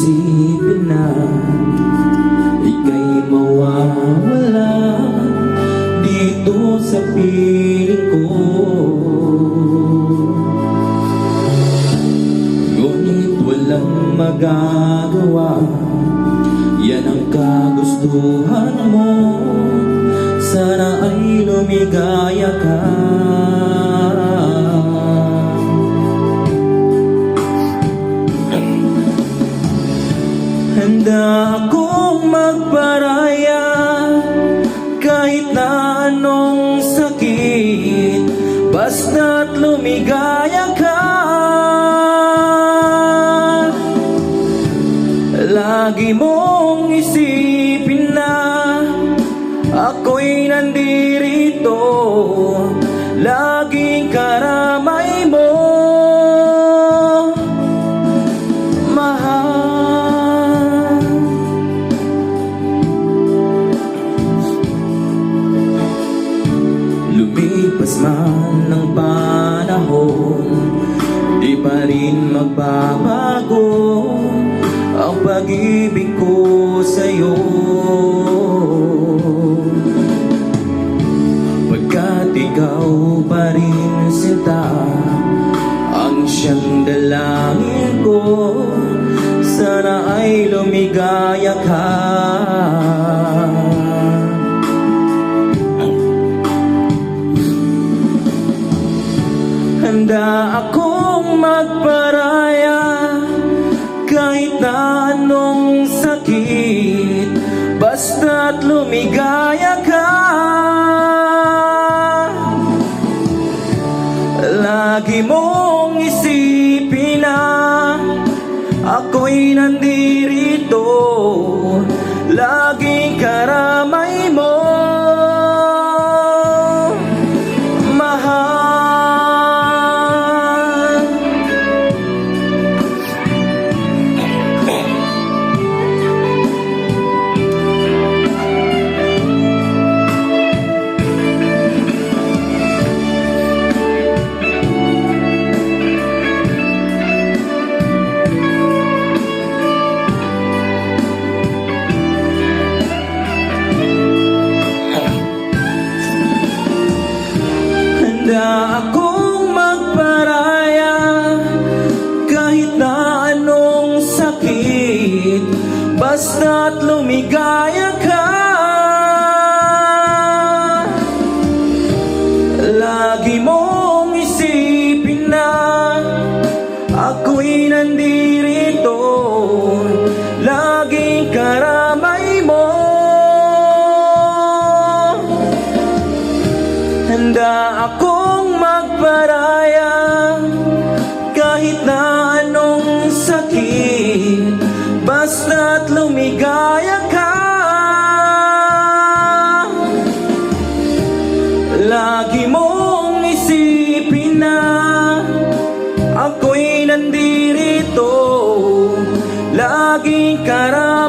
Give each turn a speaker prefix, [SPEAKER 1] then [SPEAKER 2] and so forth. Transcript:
[SPEAKER 1] isipin na ika'y mawawala dito sa piling ko. Ngunit walang magagawa, yan ang kagustuhan mo. Sana ay lumigaya ka. Handa akong magparaya kahit na anong sakit, basta't lumigaya ka. Lagi mong isipin na ako'y nandirito, laging karamay mo, mahal. Lumipas man ng panahon, di pa rin magbabago ang pag-ibig ko sa'yo. Pagkat ikaw pa rin sinta ang siyang dalangin ko, sana ay lumigaya ka. Handa akong magparaya kahit na anong sakit, basta't lumigaya ka. Lagi mong isipin na ako'y nandirito, laging karamay mo, mahal. Handa akong magparaya kahit na anong sakit, basta't lumigaya ka. Lagi mong isipin na ako'y nandirito, laging karamay mo. Handa akong magparaya kahit na anong sakit, basta't lumigaya ka. Lagi mong isipin na ako'y nandirito, laging karamay.